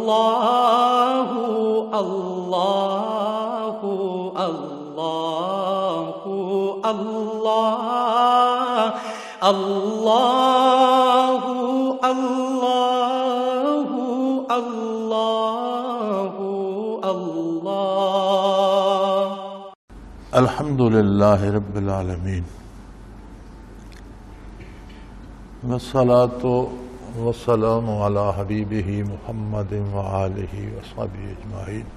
اللہ اللہ اللہ اللہ اللہ اللہ اللہ اللہ۔ الحمد للہ رب العالمین، والصلاة والسلام علی حبیبہ محمد وآلہ وصحبہ اجمعین۔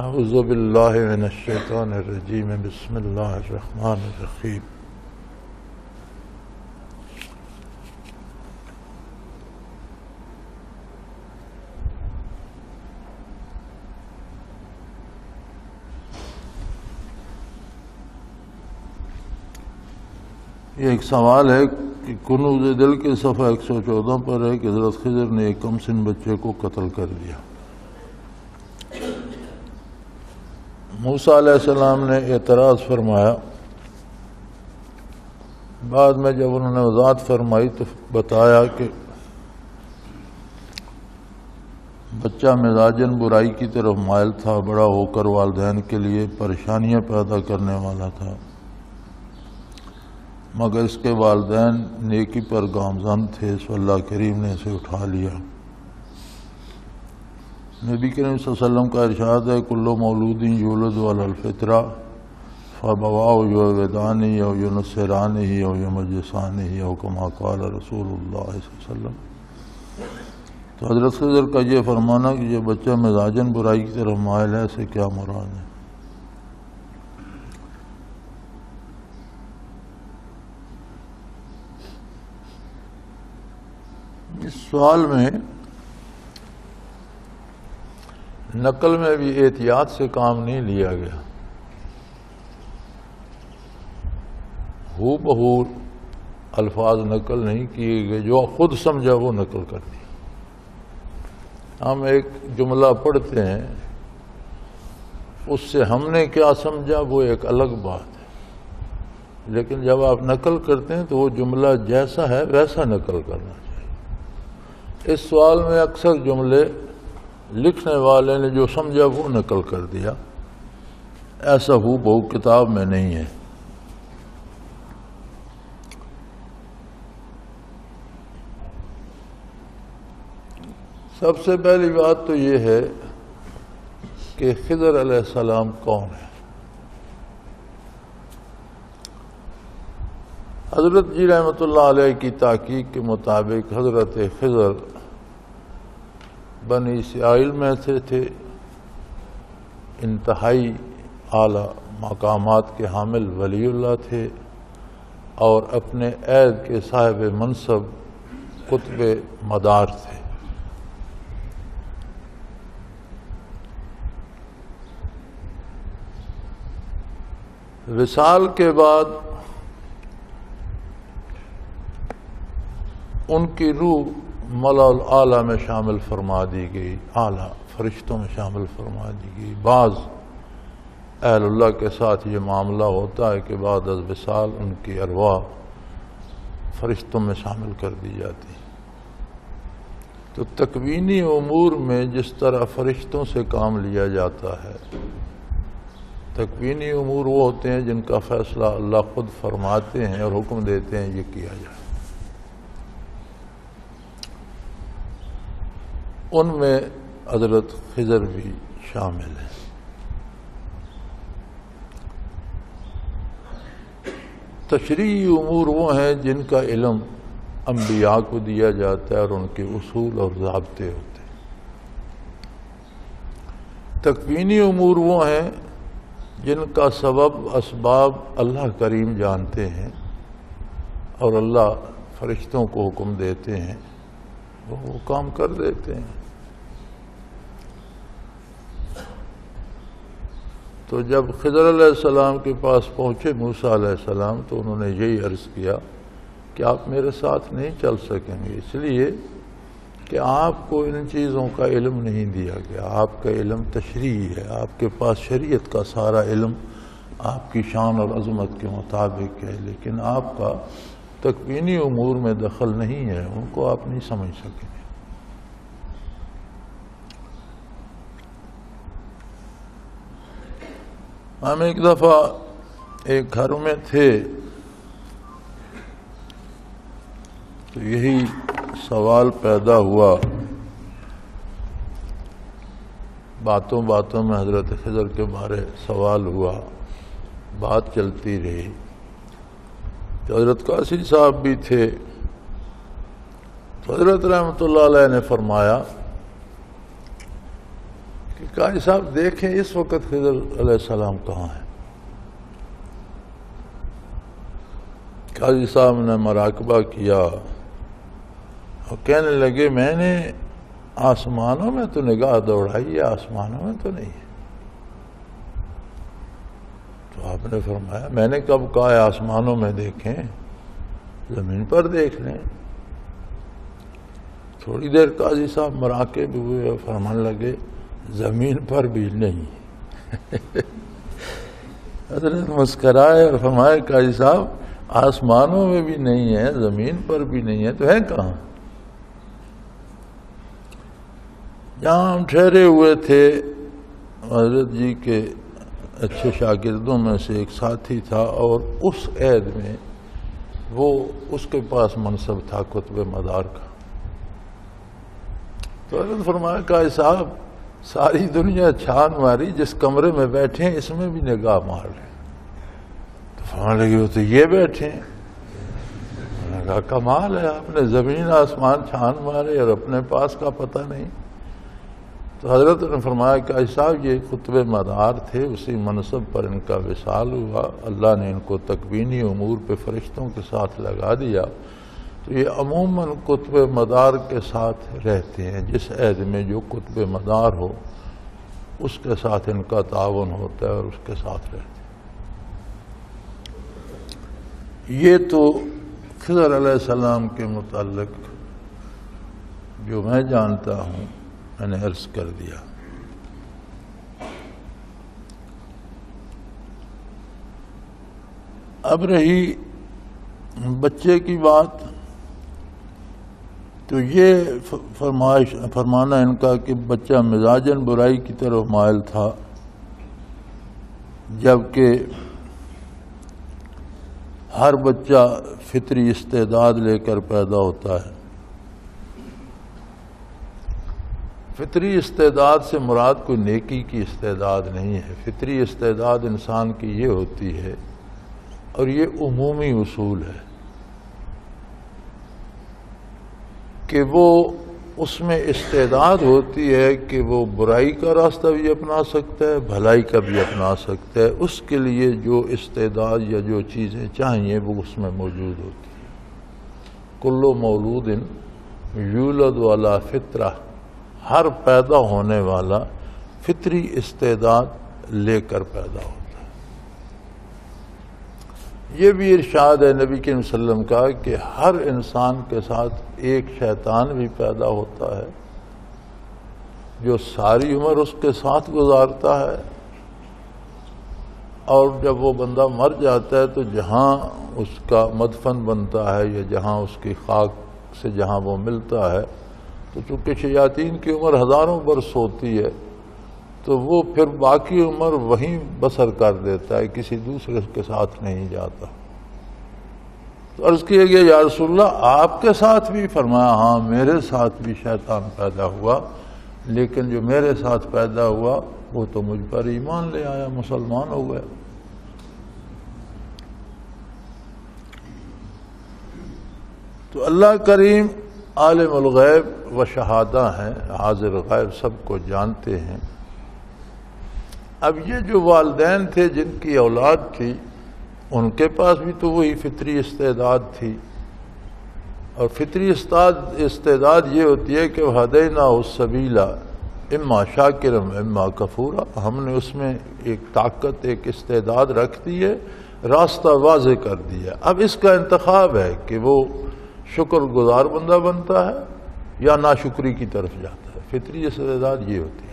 اعوذ باللہ من الشیطان الرجیم، بسم اللہ الرحمن الرحیم۔ یہ ایک سوال ہے کہ کنوز دل کے صفحہ 114 پر ہے کہ حضرت خضر نے ایک کم سن بچے کو قتل کر دیا۔ موسیٰ علیہ السلام نے اعتراض فرمایا، بعد میں جب انہوں نے وضاحت فرمائی تو بتایا کہ بچہ مزاجاً برائی کی طرف مائل تھا، بڑا ہو کر والدین کے لیے پریشانیاں پیدا کرنے والا تھا، مگر اس کے والدین نیکی پر گامزن تھے، سو اللہ کریم نے اسے اٹھا لیا۔ نبی کریم صلی اللہ علیہ وسلم کا ارشاد ہے، کل مولود یولد علی الفطرہ فابواہ یہودانہ او ینصرانہ او یمجسانہ او کما قال رسول اللہ صلی اللہ علیہ وسلم۔ تو حضرت خضر کا یہ فرمانا کہ یہ بچہ مزاجاً برائی کی طرف مائل ہے، اسے کیا مراد ہے؟ اس سوال میں نقل میں بھی احتیاط سے کام نہیں لیا گیا، ہو بہو الفاظ نقل نہیں کیے گئے، جو خود سمجھا وہ نقل کر دیا۔ ہم ایک جملہ پڑھتے ہیں، اس سے ہم نے کیا سمجھا وہ ایک الگ بات ہے، لیکن جب آپ نقل کرتے ہیں تو وہ جملہ جیسا ہے ویسا نقل کرنا چاہیے۔ اس سوال میں اکثر جملے لکھنے والے نے جو سمجھا وہ نقل کر دیا، ایسا ہو بہو کتاب میں نہیں ہے۔ سب سے پہلی بات تو یہ ہے کہ خضر علیہ السلام کون ہے؟ حضرت جی رحمۃ اللہ علیہ کی تحقیق کے مطابق حضرت خضر بنی اسرائیل میں سے تھے، انتہائی اعلیٰ مقامات کے حامل ولی اللہ تھے، اور اپنے عہد کے صاحب منصب قطب مدار تھے۔ وصال کے بعد ان کی روح ملا الاعلیٰ میں شامل فرما دی گئی، اعلیٰ فرشتوں میں شامل فرما دی گئی۔ بعض اہل اللہ کے ساتھ یہ معاملہ ہوتا ہے کہ بعد از وصال ان کی ارواح فرشتوں میں شامل کر دی جاتی ہے۔ تو تکوینی امور میں جس طرح فرشتوں سے کام لیا جاتا ہے، تکوینی امور وہ ہوتے ہیں جن کا فیصلہ اللہ خود فرماتے ہیں اور حکم دیتے ہیں یہ کیا جائے، ان میں حضرت خضر بھی شامل ہے۔ تشریعی امور وہ ہیں جن کا علم انبیاء کو دیا جاتا ہے اور ان کے اصول اور ضابطے ہوتے ہیں۔ تکوینی امور وہ ہیں جن کا سبب اسباب اللہ کریم جانتے ہیں اور اللہ فرشتوں کو حکم دیتے ہیں، وہ کام کر دیتے ہیں۔ تو جب خضر علیہ السلام کے پاس پہنچے موسیٰ علیہ السلام تو انہوں نے یہی عرض کیا کہ آپ میرے ساتھ نہیں چل سکیں گے، اس لیے کہ آپ کو ان چیزوں کا علم نہیں دیا گیا، آپ کا علم تشریعی ہے، آپ کے پاس شریعت کا سارا علم آپ کی شان اور عظمت کے مطابق ہے، لیکن آپ کا تکوینی امور میں دخل نہیں ہے، ان کو آپ نہیں سمجھ سکیں گے۔ ہم ایک دفعہ ایک گھر میں تھے تو یہی سوال پیدا ہوا، باتوں باتوں میں حضرت خضر کے بارے سوال ہوا، بات چلتی رہی تو حضرت قاضی صاحب بھی تھے، تو حضرت رحمۃ اللہ علیہ نے فرمایا کہ قاضی صاحب دیکھیں اس وقت خضر علیہ السلام کہاں ہیں۔ قاضی صاحب نے مراقبہ کیا اور کہنے لگے میں نے آسمانوں میں تو نگاہ دوڑائی ہے، آسمانوں میں تو نہیں ہے۔ تو آپ نے فرمایا میں نے کب کہا ہے آسمانوں میں دیکھیں، زمین پر دیکھ لیں۔ تھوڑی دیر قاضی صاحب مراقب ہوئے اور فرمانے لگے زمین پر بھی نہیں۔ حضرت مسکرائے اور فرمایا قاضی صاحب آسمانوں میں بھی نہیں ہے، زمین پر بھی نہیں ہے، تو ہے کہاں؟ جہاں ہم ٹھہرے ہوئے تھے حضرت جی کے اچھے شاگردوں میں سے ایک ساتھی تھا، اور اس عہد میں وہ اس کے پاس منصب تھا قطب مدار کا۔ تو حضرت فرمایا قاضی صاحب ساری دنیا چھان ماری، جس کمرے میں بیٹھے ہیں اس میں بھی نگاہ مار رہے ہیں۔ تو فرمانے لگے وہ تو یہ بیٹھے ہیں۔ میں نے کہا کمال ہے، آپ نے زمین آسمان چھان مارے اور اپنے پاس کا پتہ نہیں۔ تو حضرت نے فرمایا کہ صاحب یہ خطب مدار تھے، اسی منصب پر ان کا وصال ہوا، اللہ نے ان کو تکوینی امور پہ فرشتوں کے ساتھ لگا دیا، تو یہ عموماً قطب مدار کے ساتھ رہتے ہیں، جس عہد میں جو قطب مدار ہو اس کے ساتھ ان کا تعاون ہوتا ہے اور اس کے ساتھ رہتے ہیں۔ یہ تو خضر علیہ السلام کے متعلق جو میں جانتا ہوں میں نے عرض کر دیا۔ اب رہی بچے کی بات، تو یہ فرمانا ان کا کہ بچہ مزاجن برائی کی طرف مائل تھا، جبکہ ہر بچہ فطری استعداد لے کر پیدا ہوتا ہے۔ فطری استعداد سے مراد کوئی نیکی کی استعداد نہیں ہے، فطری استعداد انسان کی یہ ہوتی ہے، اور یہ عمومی اصول ہے کہ وہ اس میں استعداد ہوتی ہے کہ وہ برائی کا راستہ بھی اپنا سکتا ہے، بھلائی کا بھی اپنا سکتا ہے، اس کے لیے جو استعداد یا جو چیزیں چاہیے وہ اس میں موجود ہوتی ہیں۔ کل مولود یولد علی فطرہ، ہر پیدا ہونے والا فطری استعداد لے کر پیدا ہوتا ہے۔ یہ بھی ارشاد ہے نبی کریم صلی اللہ علیہ وسلم کا کہ ہر انسان کے ساتھ ایک شیطان بھی پیدا ہوتا ہے جو ساری عمر اس کے ساتھ گزارتا ہے، اور جب وہ بندہ مر جاتا ہے تو جہاں اس کا مدفن بنتا ہے یا جہاں اس کی خاک سے جہاں وہ ملتا ہے، تو چونکہ شیاطین کی عمر ہزاروں برس ہوتی ہے تو وہ پھر باقی عمر وہیں بسر کر دیتا ہے، کسی دوسرے کے ساتھ نہیں جاتا۔ تو عرض کیا گیا یا رسول اللہ آپ کے ساتھ بھی؟ فرمایا ہاں میرے ساتھ بھی شیطان پیدا ہوا، لیکن جو میرے ساتھ پیدا ہوا وہ تو مجھ پر ایمان لے آیا، مسلمان ہو گیا۔ تو اللہ کریم عالم الغیب و شہادہ ہیں، حاضر غیب سب کو جانتے ہیں۔ اب یہ جو والدین تھے جن کی اولاد تھی ان کے پاس بھی تو وہی فطری استعداد تھی، اور فطری استعداد یہ ہوتی ہے کہ ہدیناہ السبیل اما شاکرا اما کفورا، ہم نے اس میں ایک طاقت ایک استعداد رکھ دی ہے، راستہ واضح کر دیا، اب اس کا انتخاب ہے کہ وہ شکر گزار بندہ بنتا ہے یا ناشکری کی طرف جاتا ہے۔ فطری استعداد یہ ہوتی ہے،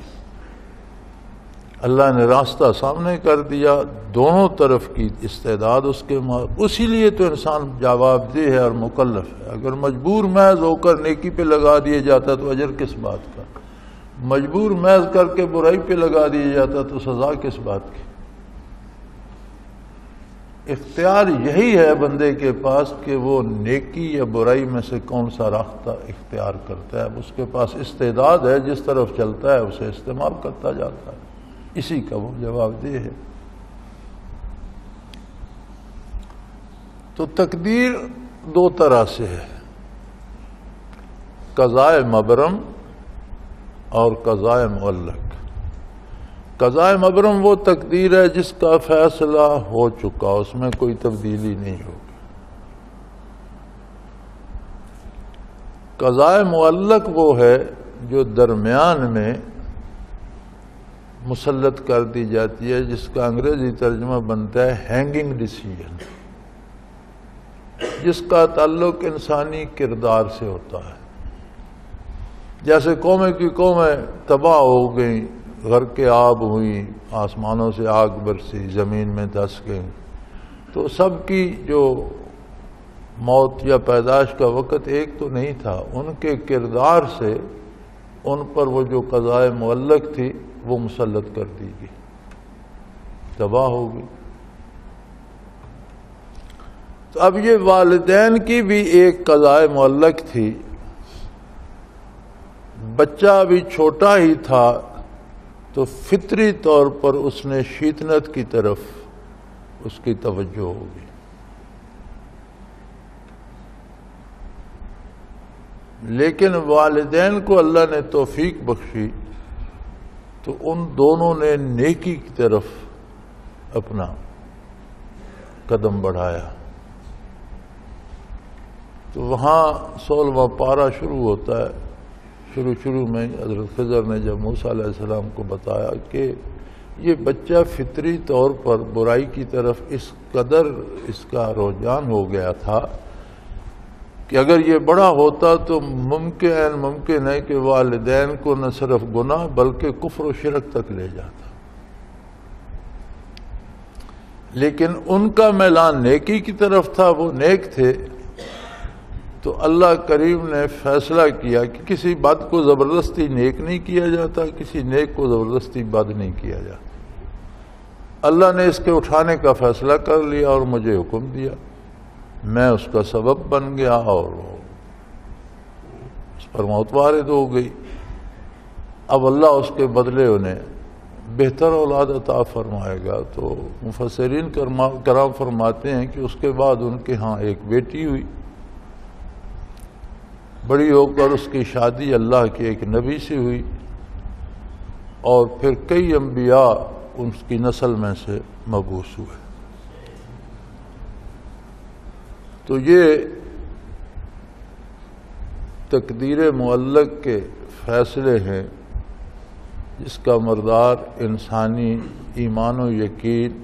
اللہ نے راستہ سامنے کر دیا، دونوں طرف کی استعداد اس کے اسی لیے تو انسان جواب دہ ہے اور مکلف ہے۔ اگر مجبور محض ہو کر نیکی پہ لگا دیا جاتا تو اجر کس بات کا، مجبور محض کر کے برائی پہ لگا دیا جاتا تو سزا کس بات کی۔ اختیار یہی ہے بندے کے پاس کہ وہ نیکی یا برائی میں سے کون سا راستہ اختیار کرتا ہے. اس کے پاس استعداد ہے، جس طرف چلتا ہے اسے استعمال کرتا جاتا ہے. اسی کا وہ جواب دہ ہے. تو تقدیر دو طرح سے ہے، قضاء مبرم اور قضاء معلق. قضاء مبرم وہ تقدیر ہے جس کا فیصلہ ہو چکا، اس میں کوئی تبدیلی نہیں ہوگی. قضاء معلق وہ ہے جو درمیان میں مسلط کر دی جاتی ہے، جس کا انگریزی ترجمہ بنتا ہے ہینگنگ ڈیسیژن، جس کا تعلق انسانی کردار سے ہوتا ہے. جیسے قومیں کی قومیں تباہ ہو گئیں، غرق آب ہوئی، آسمانوں سے آگ برسی، زمین میں دھس گئیں، تو سب کی جو موت یا پیدائش کا وقت ایک تو نہیں تھا. ان کے کردار سے ان پر وہ جو قضاء معلق تھی وہ مسلط کر دی گئی، تباہ ہو گئی. تو اب یہ والدین کی بھی ایک قضاء معلق تھی. بچہ بھی چھوٹا ہی تھا تو فطری طور پر اس نے شیطنت کی طرف اس کی توجہ ہوگی. لیکن والدین کو اللہ نے توفیق بخشی تو ان دونوں نے نیکی کی طرف اپنا قدم بڑھایا. تو وہاں 16واں پارہ شروع ہوتا ہے. شروع میں حضرت خضر نے جب موسیٰ علیہ السلام کو بتایا کہ یہ بچہ فطری طور پر برائی کی طرف اس قدر اس کا رجحان ہو گیا تھا کہ اگر یہ بڑا ہوتا تو ممکن ہے کہ والدین کو نہ صرف گناہ بلکہ کفر و شرک تک لے جاتا. لیکن ان کا میلان نیکی کی طرف تھا، وہ نیک تھے. تو اللہ کریم نے فیصلہ کیا کہ کسی بد کو زبردستی نیک نہیں کیا جاتا، کسی نیک کو زبردستی بد نہیں کیا جاتا. اللہ نے اس کے اٹھانے کا فیصلہ کر لیا اور مجھے حکم دیا. میں اس کا سبب بن گیا اور اس پر موت وارد ہو گئی. اب اللہ اس کے بدلے انہیں بہتر اولاد عطا فرمائے گا. تو مفسرین کرام فرماتے ہیں کہ اس کے بعد ان کے ہاں ایک بیٹی ہوئی. بڑی ہو کر اس کی شادی اللہ کے ایک نبی سے ہوئی اور پھر کئی انبیاء اس کی نسل میں سے مبعوث ہوئے. تو یہ تقدیر معلق کے فیصلے ہیں جس کا مدار انسانی ایمان و یقین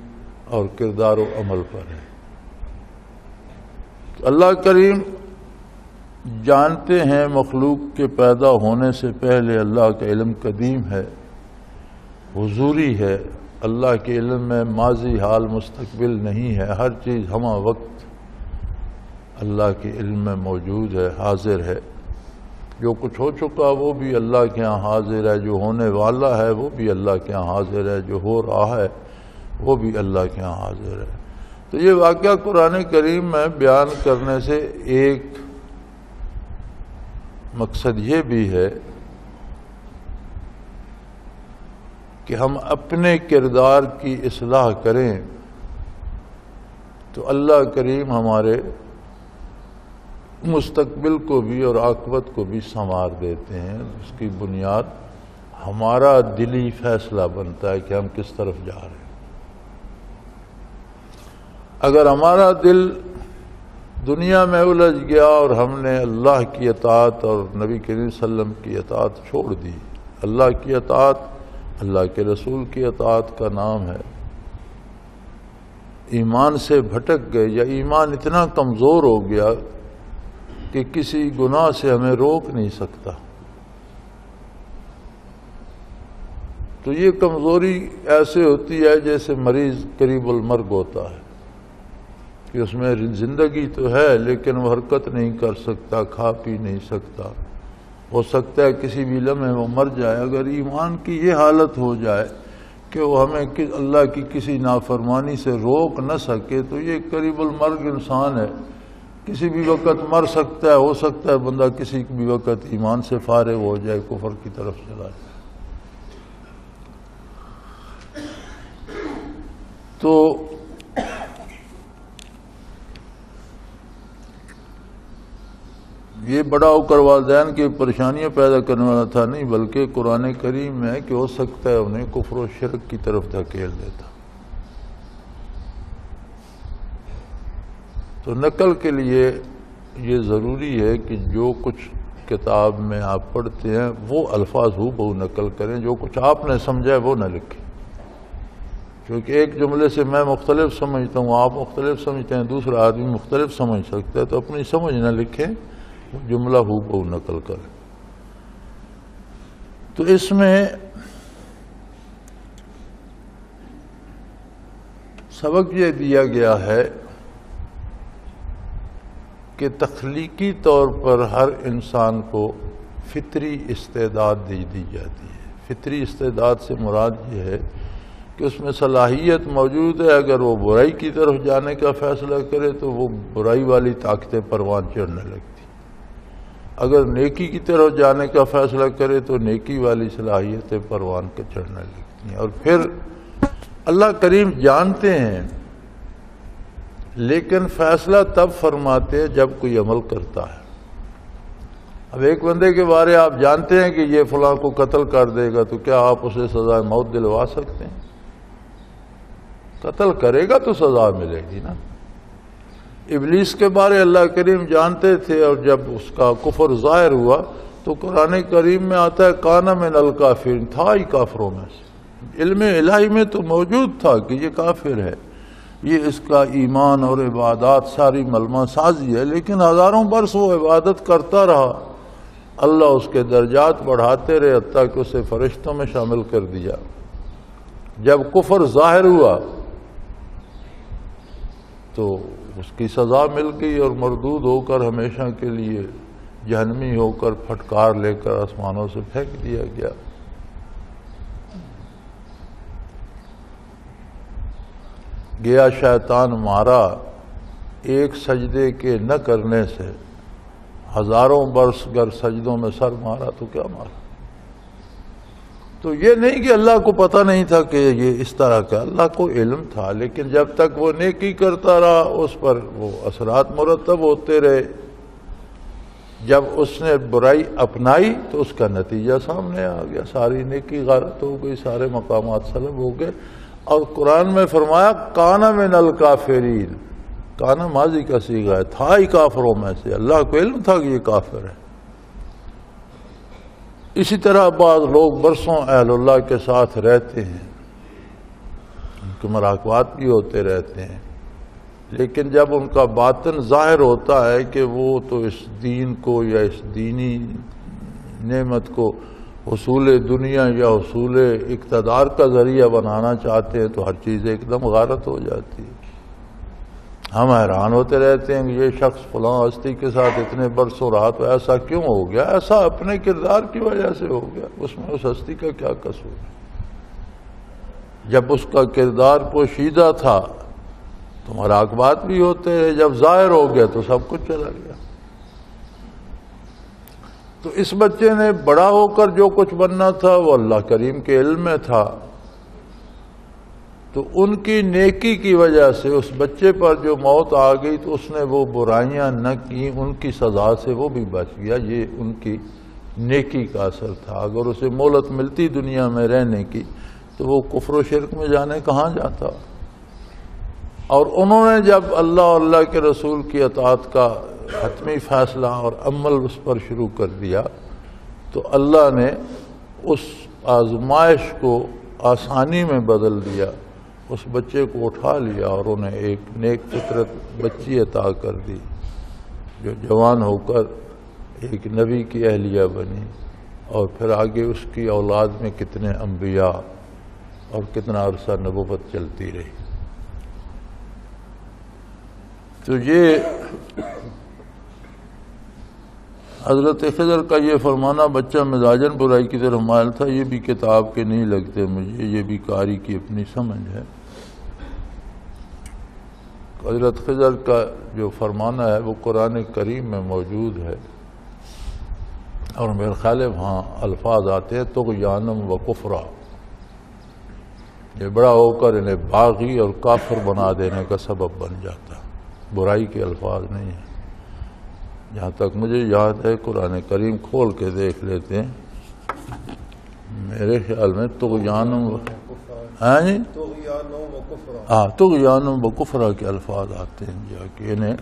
اور کردار و عمل پر ہے. اللہ کریم جانتے ہیں مخلوق کے پیدا ہونے سے پہلے اللہ کا علم قدیم ہے، حضوری ہے. اللہ کے علم میں ماضی حال مستقبل نہیں ہے. ہر چیز ہمہ وقت اللہ کے علم میں موجود ہے، حاضر ہے. جو کچھ ہو چکا وہ بھی اللہ کے ہاں حاضر ہے، جو ہونے والا ہے وہ بھی اللہ کے ہاں حاضر ہے، جو ہو رہا ہے وہ بھی اللہ کے ہاں حاضر ہے. تو یہ واقعہ قرآن کریم میں بیان کرنے سے ایک مقصد یہ بھی ہے کہ ہم اپنے کردار کی اصلاح کریں تو اللہ کریم ہمارے مستقبل کو بھی اور عاقبت کو بھی سنوار دیتے ہیں. اس کی بنیاد ہمارا دلی فیصلہ بنتا ہے کہ ہم کس طرف جا رہے ہیں. اگر ہمارا دل دنیا میں الجھ گیا اور ہم نے اللہ کی اطاعت اور نبی کریم صلی اللہ علیہ وسلم کی اطاعت چھوڑ دی. اللہ کی اطاعت اللہ کے رسول کی اطاعت کا نام ہے. ایمان سے بھٹک گئے یا ایمان اتنا کمزور ہو گیا کہ کسی گناہ سے ہمیں روک نہیں سکتا. تو یہ کمزوری ایسے ہوتی ہے جیسے مریض قریب المرگ ہوتا ہے کہ اس میں زندگی تو ہے لیکن وہ حرکت نہیں کر سکتا، کھا پی نہیں سکتا. ہو سکتا ہے کسی بھی لمحے وہ مر جائے. اگر ایمان کی یہ حالت ہو جائے کہ وہ ہمیں اللہ کی کسی نافرمانی سے روک نہ سکے، تو یہ قریب المرگ انسان ہے، کسی بھی وقت مر سکتا ہے، ہو سکتا ہے بندہ کسی بھی وقت ایمان سے فارغ ہو جائے، کفر کی طرف چلا جائے۔ تو یہ بڑا ہو کر والدین کی پریشانیاں پیدا کرنے والا تھا نہیں، بلکہ قرآن کریم میں کہ ہو سکتا ہے انہیں کفر و شرک کی طرف دھکیل دیتا۔ تو نقل کے لیے یہ ضروری ہے کہ جو کچھ کتاب میں آپ پڑھتے ہیں وہ الفاظ ہو بہو نقل کریں، جو کچھ آپ نے سمجھا ہے وہ نہ لکھیں، کیونکہ ایک جملے سے میں مختلف سمجھتا ہوں، آپ مختلف سمجھتے ہیں، دوسرا آدمی مختلف سمجھ سکتا ہے، تو اپنی سمجھ نہ لکھیں، جملہ ہو بہو نقل کریں۔ تو اس میں سبق یہ دیا گیا ہے کہ تخلیقی طور پر ہر انسان کو فطری استعداد دی جاتی ہے۔ فطری استعداد سے مراد یہ ہے کہ اس میں صلاحیت موجود ہے، اگر وہ برائی کی طرف جانے کا فیصلہ کرے تو وہ برائی والی طاقتیں پروان چڑھنے لگتی، اگر نیکی کی طرف جانے کا فیصلہ کرے تو نیکی والی صلاحیتیں پروان کے چڑھنے لگتی ہیں۔ اور پھر اللہ کریم جانتے ہیں، لیکن فیصلہ تب فرماتے ہیں جب کوئی عمل کرتا ہے۔ اب ایک بندے کے بارے آپ جانتے ہیں کہ یہ فلاں کو قتل کر دے گا، تو کیا آپ اسے سزا موت دلوا سکتے ہیں؟ قتل کرے گا تو سزا ملے گی نا۔ ابلیس کے بارے اللہ کریم جانتے تھے، اور جب اس کا کفر ظاہر ہوا تو قرآن کریم میں آتا ہے کانا من الکافرین، تھا ہی کافروں میں سے، علم الہی میں تو موجود تھا کہ یہ کافر ہے، یہ اس کا ایمان اور عبادات ساری ملمہ سازی ہے، لیکن ہزاروں برس وہ عبادت کرتا رہا، اللہ اس کے درجات بڑھاتے رہے حتیٰ کہ اسے فرشتوں میں شامل کر دیا۔ جب کفر ظاہر ہوا تو اس کی سزا مل گئی، اور مردود ہو کر ہمیشہ کے لیے جہنمی ہو کر پھٹکار لے کر آسمانوں سے پھینک دیا گیا۔ گیا شیطان مارا، ایک سجدے کے نہ کرنے سے ہزاروں برس گر سجدوں میں سر مارا تو کیا مارا۔ تو یہ نہیں کہ اللہ کو پتہ نہیں تھا کہ یہ اس طرح کا، اللہ کو علم تھا، لیکن جب تک وہ نیکی کرتا رہا اس پر وہ اثرات مرتب ہوتے رہے۔ جب اس نے برائی اپنائی تو اس کا نتیجہ سامنے آ گیا، ساری نیکی غارت ہو گئی، سارے مقامات سلب ہو گئے۔ اور قرآن میں فرمایا کانا من الکافرین، کانا ماضی کا صیغہ ہے، تھا ہی کافروں میں سے، اللہ کو علم تھا کہ یہ کافر ہے۔ اسی طرح بعض لوگ برسوں اہل اللہ کے ساتھ رہتے ہیں، ان کے مراقبات بھی ہوتے رہتے ہیں، لیکن جب ان کا باطن ظاہر ہوتا ہے کہ وہ تو اس دین کو یا اس دینی نعمت کو حصول دنیا یا حصول اقتدار کا ذریعہ بنانا چاہتے ہیں، تو ہر چیز ایک دم غارت ہو جاتی ہے۔ ہم حیران ہوتے رہتے ہیں کہ یہ شخص فلاں ہستی کے ساتھ اتنے برسوں رہا تو ایسا کیوں ہو گیا؟ ایسا اپنے کردار کی وجہ سے ہو گیا، اس میں اس ہستی کا کیا قصور ہے؟ جب اس کا کردار پوشیدہ تھا تو مراقبات بھی ہوتے رہے، جب ظاہر ہو گیا تو سب کچھ چلا گیا۔ تو اس بچے نے بڑا ہو کر جو کچھ بننا تھا وہ اللہ کریم کے علم میں تھا، تو ان کی نیکی کی وجہ سے اس بچے پر جو موت آ گئی تو اس نے وہ برائیاں نہ کی، ان کی سزا سے وہ بھی بچ گیا، یہ ان کی نیکی کا اثر تھا۔ اگر اسے مہلت ملتی دنیا میں رہنے کی تو وہ کفر و شرک میں جانے کہاں جاتا۔ اور انہوں نے جب اللہ اور اللہ کے رسول کی اطاعت کا حتمی فیصلہ اور عمل اس پر شروع کر دیا تو اللہ نے اس آزمائش کو آسانی میں بدل دیا، اس بچے کو اٹھا لیا اور انہیں ایک نیک فطرت بچی عطا کر دی، جو جوان ہو کر ایک نبی کی اہلیہ بنی، اور پھر آگے اس کی اولاد میں کتنے انبیاء اور کتنا عرصہ نبوت چلتی رہی۔ تو یہ حضرت خضر کا یہ فرمانا بچہ مزاجن برائی کی طرف مائل تھا، یہ بھی کتاب کے نہیں لگتے مجھے، یہ بھی قاری کی اپنی سمجھ ہے۔ حضرت خضر کا جو فرمانا ہے وہ قرآن کریم میں موجود ہے، اور میرے خیال ہے وہاں الفاظ آتے ہیں طغیانم و کفرا، یہ بڑا ہو کر انہیں باغی اور کافر بنا دینے کا سبب بن جاتا، برائی کے الفاظ نہیں ہیں۔ جہاں تک مجھے یاد ہے قرآن کریم کھول کے دیکھ لیتے ہیں، میرے خیال میں طغیانم طغیانم و کفرا کے الفاظ آتے ہیں، جا کے انہیں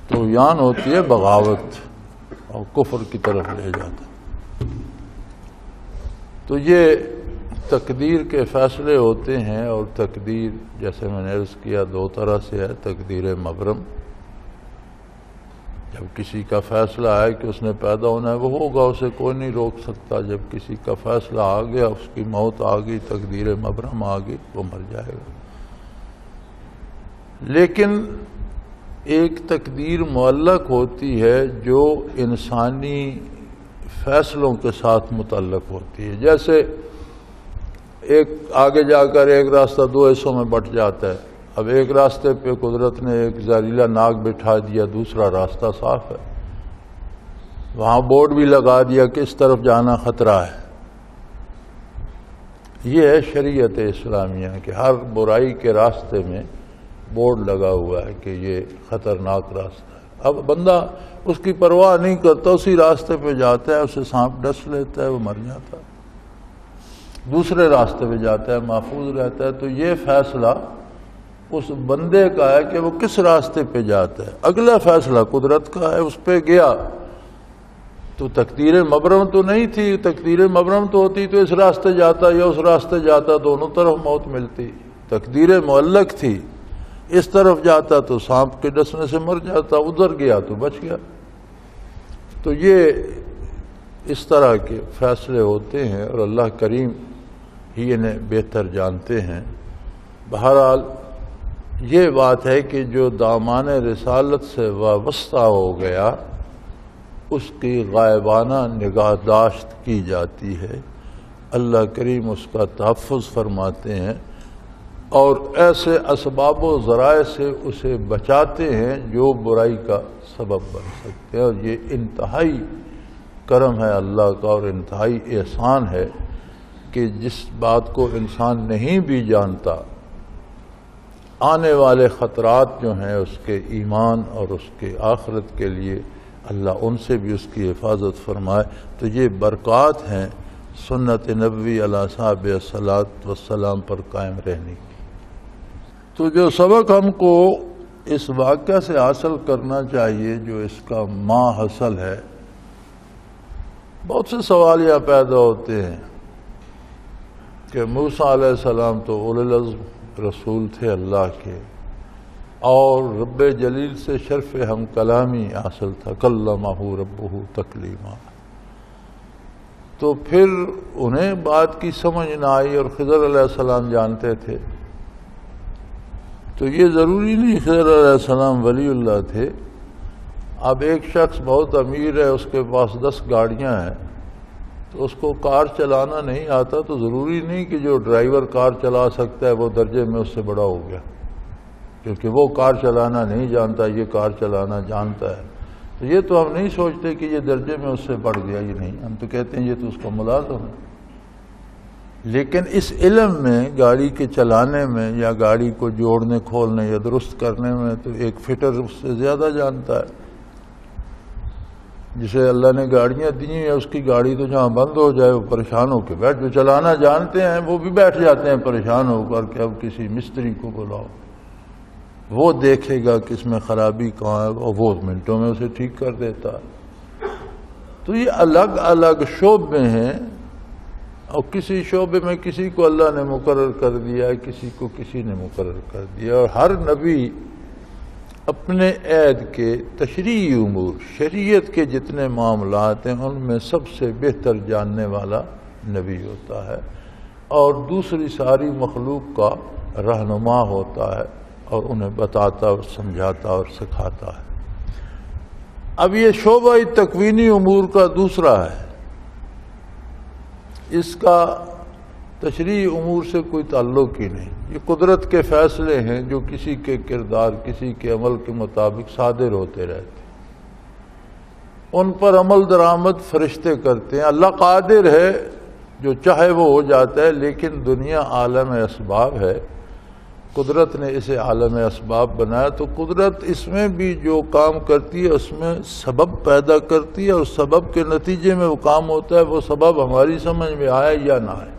طغیان ہوتی ہے بغاوت اور کفر کی طرف لے جاتا۔ تو یہ تقدیر کے فیصلے ہوتے ہیں، اور تقدیر جیسے میں نے عرض کیا دو طرح سے ہے۔ تقدیر مبرم، جب کسی کا فیصلہ ہے کہ اس نے پیدا ہونا ہے وہ ہوگا، اسے کوئی نہیں روک سکتا۔ جب کسی کا فیصلہ آ گیا، اس کی موت آ گئی، تقدیر مبرم آ گئی، وہ مر جائے گا۔ لیکن ایک تقدیر معلق ہوتی ہے جو انسانی فیصلوں کے ساتھ متعلق ہوتی ہے۔ جیسے ایک آگے جا کر ایک راستہ دو حصوں میں بٹ جاتا ہے، اب ایک راستے پہ قدرت نے ایک زہریلا ناگ بٹھا دیا، دوسرا راستہ صاف ہے، وہاں بورڈ بھی لگا دیا کہ اس طرف جانا خطرہ ہے۔ یہ ہے شریعت اسلامیہ کہ ہر برائی کے راستے میں بورڈ لگا ہوا ہے کہ یہ خطرناک راستہ ہے۔ اب بندہ اس کی پرواہ نہیں کرتا، اسی راستے پہ جاتا ہے، اسے سانپ ڈس لیتا ہے، وہ مر جاتا ہے، دوسرے راستے پہ جاتا ہے، محفوظ رہتا ہے۔ تو یہ فیصلہ اس بندے کا ہے کہ وہ کس راستے پہ جاتا ہے، اگلا فیصلہ قدرت کا ہے، اس پہ گیا تو تقدیر مبرم تو نہیں تھی۔ تقدیر مبرم تو ہوتی تو اس راستے جاتا یا اس راستے جاتا، دونوں طرف موت ملتی۔ تقدیر معلق تھی، اس طرف جاتا تو سانپ کے ڈسنے سے مر جاتا، ادھر گیا تو بچ گیا۔ تو یہ اس طرح کے فیصلے ہوتے ہیں، اور اللہ کریم ہی انہیں بہتر جانتے ہیں۔ بہرحال یہ بات ہے کہ جو دامان رسالت سے وابستہ ہو گیا اس کی غائبانہ نگہداشت کی جاتی ہے، اللہ کریم اس کا تحفظ فرماتے ہیں، اور ایسے اسباب و ذرائع سے اسے بچاتے ہیں جو برائی کا سبب بن سکتے ہیں۔ اور یہ انتہائی کرم ہے اللہ کا، اور انتہائی احسان ہے کہ جس بات کو انسان نہیں بھی جانتا، آنے والے خطرات جو ہیں اس کے ایمان اور اس کے آخرت کے لیے اللہ ان سے بھی اس کی حفاظت فرمائے۔ تو یہ برکات ہیں سنت نبوی علیہ صاحب الصلاۃ والسلام پر قائم رہنے کی۔ تو جو سبق ہم کو اس واقعہ سے حاصل کرنا چاہیے، جو اس کا ماں حاصل ہے، بہت سے سوال یہاں پیدا ہوتے ہیں کہ موسیٰ علیہ السلام تو اولو العزم رسول تھے اللہ کے، اور رب جلیل سے شرف ہم کلامی حاصل تھا، کلمہ ربہ تکلیما، تو پھر انہیں بات کی سمجھ نہ آئی، اور خضر علیہ السلام جانتے تھے۔ تو یہ ضروری نہیں خضر علیہ السلام ولی اللہ تھے۔ اب ایک شخص بہت امیر ہے، اس کے پاس 10 گاڑیاں ہیں، تو اس کو کار چلانا نہیں آتا، تو ضروری نہیں کہ جو ڈرائیور کار چلا سکتا ہے وہ درجے میں اس سے بڑا ہو گیا، کیونکہ وہ کار چلانا نہیں جانتا، یہ کار چلانا جانتا ہے۔ تو یہ تو ہم نہیں سوچتے کہ یہ درجے میں اس سے بڑھ گیا، یہ نہیں، ہم تو کہتے ہیں یہ تو اس کا ملازم ہے۔ لیکن اس علم میں، گاڑی کے چلانے میں، یا گاڑی کو جوڑنے کھولنے یا درست کرنے میں، تو ایک فٹر اس سے زیادہ جانتا ہے۔ جسے اللہ نے گاڑیاں دی ہیں، اس کی گاڑی تو جہاں بند ہو جائے وہ پریشان ہو کے بیٹھ، جو چلانا جانتے ہیں وہ بھی بیٹھ جاتے ہیں پریشان ہو کر کہ اب کسی مستری کو بلاؤ، وہ دیکھے گا کہ اس میں خرابی کہاں ہے، اور وہ منٹوں میں اسے ٹھیک کر دیتا ہے۔ تو یہ الگ الگ شعبے ہیں، اور کسی شعبے میں کسی کو اللہ نے مقرر کر دیا ہے، کسی کو کسی نے مقرر کر دیا، اور ہر نبی اپنے عہد کے تشریعی امور، شریعت کے جتنے معاملات ہیں ان میں سب سے بہتر جاننے والا نبی ہوتا ہے، اور دوسری ساری مخلوق کا رہنما ہوتا ہے، اور انہیں بتاتا اور سمجھاتا اور سکھاتا ہے۔ اب یہ شعبہ تکوینی امور کا دوسرا ہے، اس کا تشریعی امور سے کوئی تعلق ہی نہیں، یہ قدرت کے فیصلے ہیں جو کسی کے کردار، کسی کے عمل کے مطابق صادر ہوتے رہتے ہیں، ان پر عمل درآمد فرشتے کرتے ہیں۔ اللہ قادر ہے، جو چاہے وہ ہو جاتا ہے، لیکن دنیا عالم اسباب ہے، قدرت نے اسے عالم اسباب بنایا، تو قدرت اس میں بھی جو کام کرتی ہے اس میں سبب پیدا کرتی ہے، اور سبب کے نتیجے میں وہ کام ہوتا ہے، وہ سبب ہماری سمجھ میں آئے یا نہ آئے۔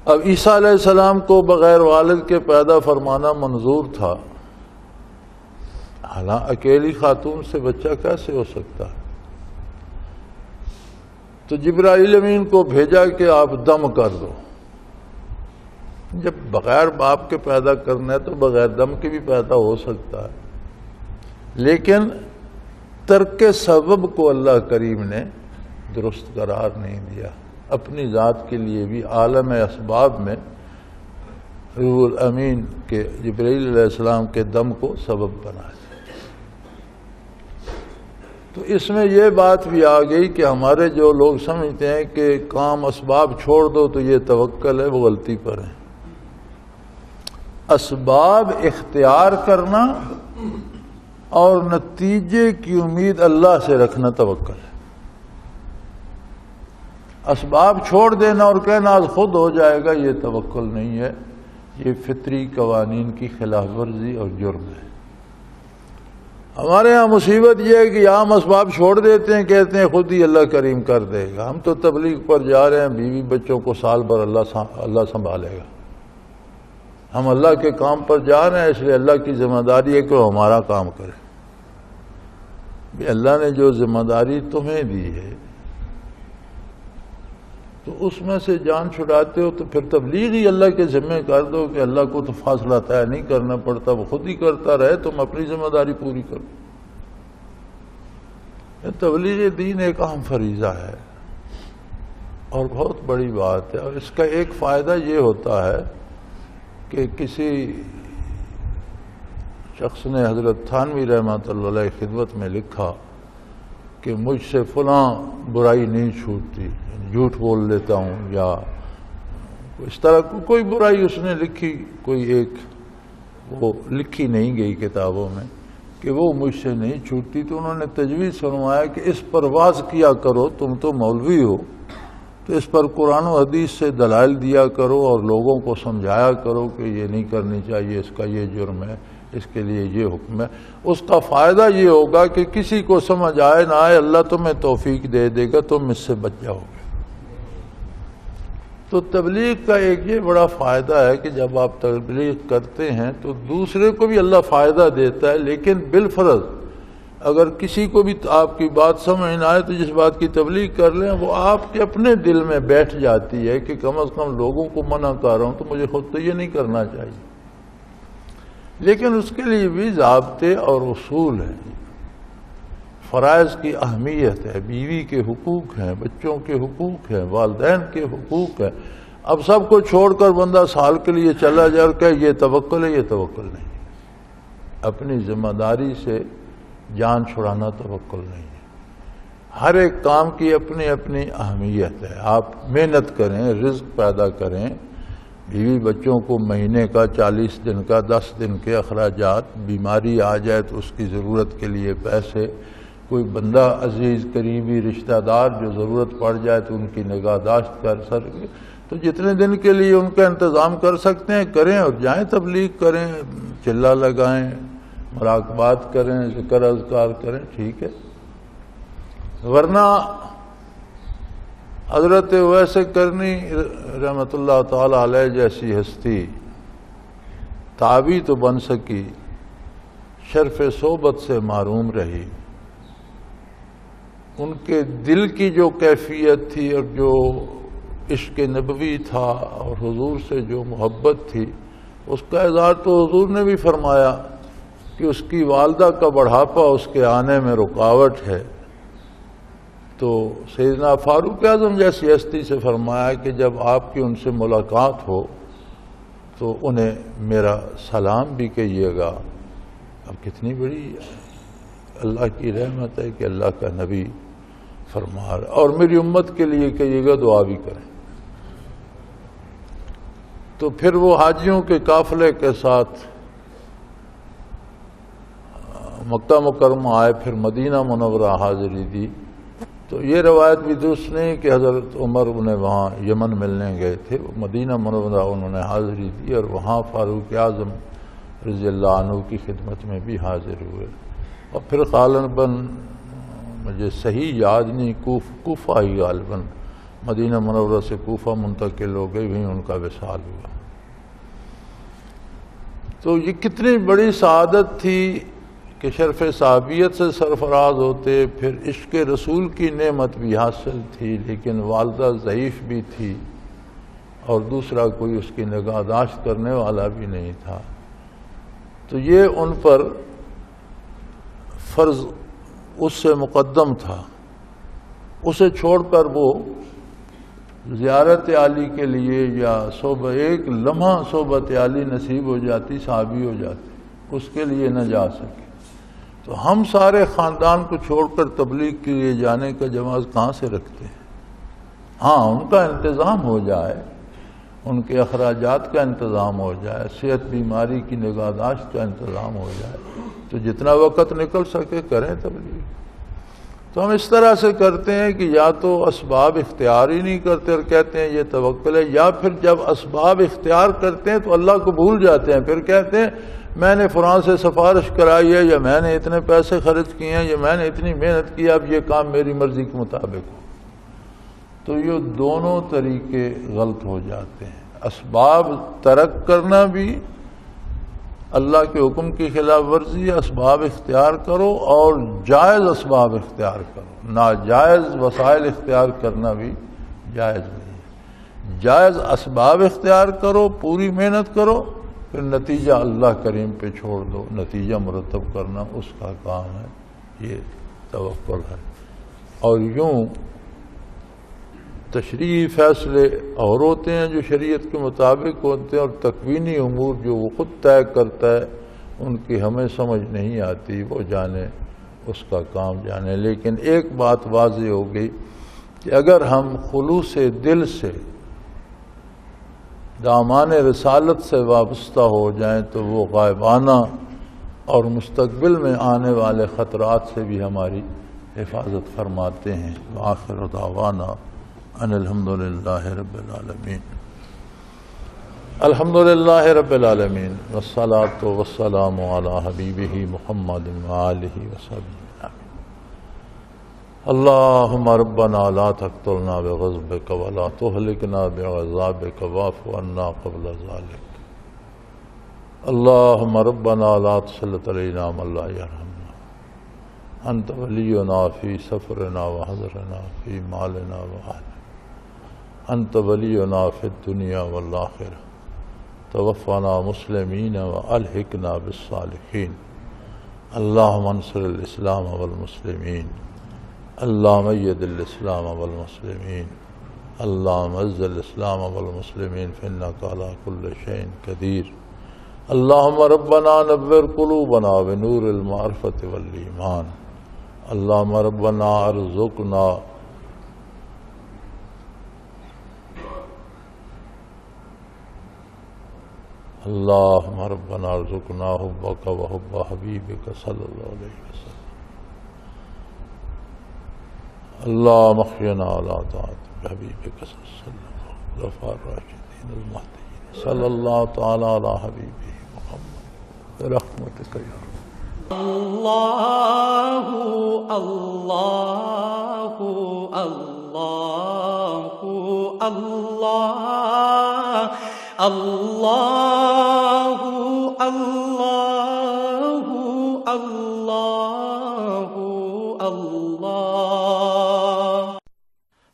اب عیسیٰ علیہ السلام کو بغیر والد کے پیدا فرمانا منظور تھا، حالانکہ اکیلی خاتون سے بچہ کیسے ہو سکتا ہے؟ تو جبرائیل امین کو بھیجا کہ آپ دم کر دو۔ جب بغیر باپ کے پیدا کرنا ہے تو بغیر دم کے بھی پیدا ہو سکتا ہے، لیکن ترک سبب کو اللہ کریم نے درست قرار نہیں دیا، اپنی ذات کے لیے بھی عالم اسباب میں روح الامین کے جبرائیل علیہ السلام کے دم کو سبب بنا دیا۔ تو اس میں یہ بات بھی آ گئی کہ ہمارے جو لوگ سمجھتے ہیں کہ کام اسباب چھوڑ دو تو یہ توکل ہے، وہ غلطی پر ہے۔ اسباب اختیار کرنا اور نتیجے کی امید اللہ سے رکھنا توکل ہے۔ اسباب چھوڑ دینا اور کہنا آج خود ہو جائے گا، یہ توکل نہیں ہے، یہ فطری قوانین کی خلاف ورزی اور جرم ہے۔ ہمارے ہاں مصیبت یہ ہے کہ عام اسباب چھوڑ دیتے ہیں، کہتے ہیں خود ہی اللہ کریم کر دے گا، ہم تو تبلیغ پر جا رہے ہیں، بیوی بچوں کو سال بھر اللہ سنبھالے گا، ہم اللہ کے کام پر جا رہے ہیں، اس لیے اللہ کی ذمہ داری ہے کہ وہ ہمارا کام کرے۔ اللہ نے جو ذمہ داری تمہیں دی ہے تو اس میں سے جان چھڑاتے ہو، تو پھر تبلیغ ہی اللہ کے ذمہ کر دو کہ اللہ کو تو فاصلہ طے نہیں کرنا پڑتا، وہ خود ہی کرتا رہے، تم اپنی ذمہ داری پوری کرو۔ تبلیغ دین ایک اہم فریضہ ہے اور بہت بڑی بات ہے، اور اس کا ایک فائدہ یہ ہوتا ہے کہ کسی شخص نے حضرت تھانوی رحمۃ اللہ علیہ خدمت میں لکھا کہ مجھ سے فلاں برائی نہیں چھوٹتی، جھوٹ بول لیتا ہوں، یا اس طرح کوئی برائی اس نے لکھی، کوئی ایک وہ لکھی نہیں گئی کتابوں میں کہ وہ مجھ سے نہیں چھوٹتی، تو انہوں نے تجویز فرمایا کہ اس پر واز کیا کرو، تم تو مولوی ہو تو اس پر قرآن و حدیث سے دلائل دیا کرو اور لوگوں کو سمجھایا کرو کہ یہ نہیں کرنی چاہیے، اس کا یہ جرم ہے، اس کے لیے یہ حکم ہے۔ اس کا فائدہ یہ ہوگا کہ کسی کو سمجھ آئے نہ آئے، اللہ تمہیں توفیق دے دے گا، تم اس سے بچ جاؤ گے۔ تو تبلیغ کا ایک یہ بڑا فائدہ ہے کہ جب آپ تبلیغ کرتے ہیں تو دوسرے کو بھی اللہ فائدہ دیتا ہے، لیکن بالفرض اگر کسی کو بھی آپ کی بات سمجھ نہ آئے تو جس بات کی تبلیغ کر لیں وہ آپ کے اپنے دل میں بیٹھ جاتی ہے کہ کم از کم لوگوں کو منع کر رہا ہوں تو مجھے خود تو یہ نہیں کرنا چاہیے۔ لیکن اس کے لیے بھی ضابطے اور اصول ہیں، فرائض کی اہمیت ہے، بیوی کے حقوق ہیں، بچوں کے حقوق ہیں، والدین کے حقوق ہیں۔ اب سب کو چھوڑ کر بندہ سال کے لیے چلا جائے اور کہ یہ توکل ہے، یہ توکل نہیں، اپنی ذمہ داری سے جان چھڑانا توکل نہیں ہے۔ ہر ایک کام کی اپنی اپنی اہمیت ہے، آپ محنت کریں، رزق پیدا کریں، بیوی بچوں کو مہینے کا 40 دن کا 10 دن کے اخراجات، بیماری آ جائے تو اس کی ضرورت کے لیے پیسے، کوئی بندہ عزیز قریبی رشتہ دار جو ضرورت پڑ جائے تو ان کی نگہداشت کر سکے، تو جتنے دن کے لیے ان کا انتظام کر سکتے ہیں کریں، اور جائیں تبلیغ کریں، چلہ لگائیں، مراقبات کریں، ذکر اذکار کریں، ٹھیک ہے۔ ورنہ حضرت ویسے کرنی رحمۃ اللہ تعالی علیہ جیسی ہستی تابعی تو بن سکی، شرف صحبت سے محروم رہی۔ ان کے دل کی جو کیفیت تھی اور جو عشق نبوی تھا اور حضور سے جو محبت تھی، اس کا اظہار تو حضور نے بھی فرمایا کہ اس کی والدہ کا بڑھاپا اس کے آنے میں رکاوٹ ہے، تو سیدنا فاروق اعظم جیسی ہستی سے فرمایا کہ جب آپ کی ان سے ملاقات ہو تو انہیں میرا سلام بھی کہیے گا۔ اب کتنی بڑی اللہ کی رحمت ہے کہ اللہ کا نبی فرما رہا، اور میری امت کے لیے کہیے گا دعا بھی کریں۔ تو پھر وہ حاجیوں کے قافلے کے ساتھ مکہ مکرمہ آئے، پھر مدینہ منورہ حاضری دی۔ تو یہ روایت بھی درست نہیں کہ حضرت عمر انہیں وہاں یمن ملنے گئے تھے، مدینہ منورہ انہوں نے حاضری دی اور وہاں فاروق اعظم رضی اللہ عنہ کی خدمت میں بھی حاضر ہوئے، اور پھر غالباً مجھے صحیح یاد نہیں، کوفہ ہی غالباً مدینہ منورہ سے کوفہ منتقل ہو گئے، وہیں ان کا وصال ہوا۔ تو یہ کتنی بڑی سعادت تھی کہ شرف صحابیت سے سرفراز ہوتے، پھر عشق رسول کی نعمت بھی حاصل تھی، لیکن والدہ ضعیف بھی تھی اور دوسرا کوئی اس کی نگہداشت کرنے والا بھی نہیں تھا۔ تو یہ ان پر فرض اس سے مقدم تھا، اسے چھوڑ کر وہ زیارت عالی کے لیے یا صحبت ایک لمحہ صحبت عالی نصیب ہو جاتی، صحابی ہو جاتی، اس کے لیے نہ جا سکے۔ تو ہم سارے خاندان کو چھوڑ کر تبلیغ کے لیے جانے کا جواز کہاں سے رکھتے ہیں؟ ہاں، ان کا انتظام ہو جائے، ان کے اخراجات کا انتظام ہو جائے، صحت بیماری کی نگہداشت کا انتظام ہو جائے، تو جتنا وقت نکل سکے کریں تبلیغ۔ تو ہم اس طرح سے کرتے ہیں کہ یا تو اسباب اختیار ہی نہیں کرتے اور کہتے ہیں یہ توکل ہے، یا پھر جب اسباب اختیار کرتے ہیں تو اللہ کو بھول جاتے ہیں، پھر کہتے ہیں میں نے فلاں سے سفارش کرائی ہے، یا میں نے اتنے پیسے خرچ کیے ہیں، یا میں نے اتنی محنت کی، اب یہ کام میری مرضی کے مطابق ہو۔ تو یہ دونوں طریقے غلط ہو جاتے ہیں۔ اسباب ترک کرنا بھی اللہ کے حکم کی خلاف ورزی، اسباب اختیار کرو اور جائز اسباب اختیار کرو، ناجائز وسائل اختیار کرنا بھی جائز نہیں ہے۔ جائز اسباب اختیار کرو، پوری محنت کرو، پھر نتیجہ اللہ کریم پہ چھوڑ دو، نتیجہ مرتب کرنا اس کا کام ہے، یہ توکل ہے۔ اور یوں تشریعی فیصلے اور ہوتے ہیں جو شریعت کے مطابق ہوتے ہیں، اور تکوینی امور جو وہ خود طے کرتا ہے ان کی ہمیں سمجھ نہیں آتی، وہ جانے، اس کا کام جانے۔ لیکن ایک بات واضح ہو گئی کہ اگر ہم خلوص دل سے دامان رسالت سے وابستہ ہو جائیں تو وہ غائبانہ اور مستقبل میں آنے والے خطرات سے بھی ہماری حفاظت فرماتے ہیں۔ وآخر دعوانا ان الحمدللہ رب العالمین۔ الحمدللہ رب العالمین، والصلاة والسلام علی حبیبہ محمد وآلہ وصحبہ۔ اللہم ربنا لا تقتلنا بغضبک ولا تہلکنا بعذابک واعف عنا قبل ذلک۔ اللہم ربنا لا تسلط علینا من لا یرحمنا، انت ولینا فی سفرنا وحضرنا فی مالنا وآلنا، انت ولینا فی الدنیا والآخرہ، توفنا مسلمین والحقنا بالصالحین۔ اللہم انصر الاسلام والمسلمین، اللہم اید الاسلام والمسلمین، اللہم اعز الاسلام والمسلمین فإنک علی کل شیء قدیر۔ اللہم ربنا نور قلوبنا بنور المعرفۃ والایمان، اللہم ربنا ارزقنا اللہم ربنا ارزقنا حبک وحب حبیبک صلی اللہ علیہ وسلم۔ اللہم احینا علی طاعت حبیبک صلی اللہ علیہ وسلم، خلفاء الراشدین المہدیین، صلی اللہ تعالی علی حبیبہ محمد برحمتک یا رب۔ اللہ اللہ اللہ اللہ اللہ اللہ اللہ اللہ۔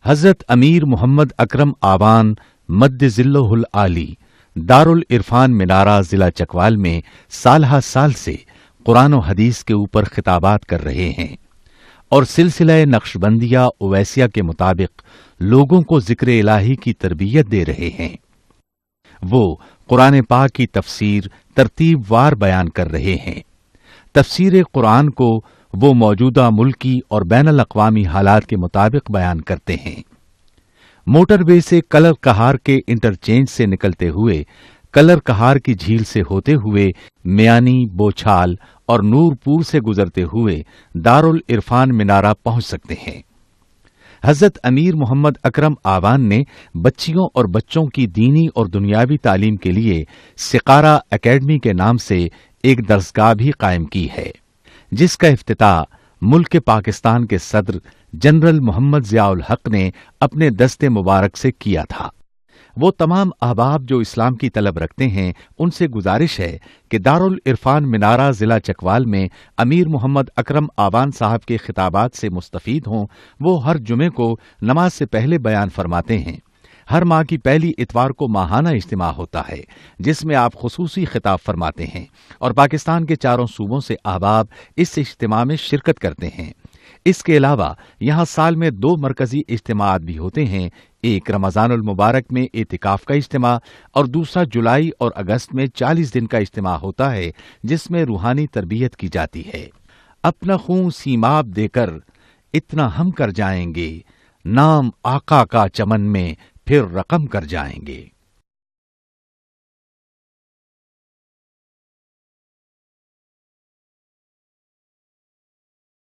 حضرت امیر محمد اکرم آوان مد ذلہ العالی دارالعرفان منارہ ضلع چکوال میں سالہ سال سے قرآن و حدیث کے اوپر خطابات کر رہے ہیں اور سلسلہ نقشبندیہ اویسیہ کے مطابق لوگوں کو ذکر الہی کی تربیت دے رہے ہیں۔ وہ قرآن پاک کی تفسیر ترتیب وار بیان کر رہے ہیں۔ تفسیر قرآن کو وہ موجودہ ملکی اور بین الاقوامی حالات کے مطابق بیان کرتے ہیں۔ موٹر وے سے کلر کہار کے انٹرچینج سے نکلتے ہوئے کلر کہار کی جھیل سے ہوتے ہوئے میانی، بوچھال اور نور پور سے گزرتے ہوئے دارالعرفان منارہ پہنچ سکتے ہیں۔ حضرت امیر محمد اکرم آوان نے بچیوں اور بچوں کی دینی اور دنیاوی تعلیم کے لیے سقارہ اکیڈمی کے نام سے ایک درسگاہ بھی قائم کی ہے، جس کا افتتاح ملک پاکستان کے صدر جنرل محمد ضیاء الحق نے اپنے دست مبارک سے کیا تھا۔ وہ تمام احباب جو اسلام کی طلب رکھتے ہیں ان سے گزارش ہے کہ دارالعرفان منارہ ضلع چکوال میں امیر محمد اکرم آوان صاحب کے خطابات سے مستفید ہوں۔ وہ ہر جمعے کو نماز سے پہلے بیان فرماتے ہیں۔ ہر ماہ کی پہلی اتوار کو ماہانہ اجتماع ہوتا ہے جس میں آپ خصوصی خطاب فرماتے ہیں اور پاکستان کے چاروں صوبوں سے احباب اس اجتماع میں شرکت کرتے ہیں۔ اس کے علاوہ یہاں سال میں 2 مرکزی اجتماعات بھی ہوتے ہیں، ایک رمضان المبارک میں اعتکاف کا اجتماع اور دوسرا جولائی اور اگست میں 40 دن کا اجتماع ہوتا ہے جس میں روحانی تربیت کی جاتی ہے۔ اپنا خون سیماب دے کر اتنا ہم کر جائیں گے، نام آقا کا چمن میں پھر رقم کر جائیں گے۔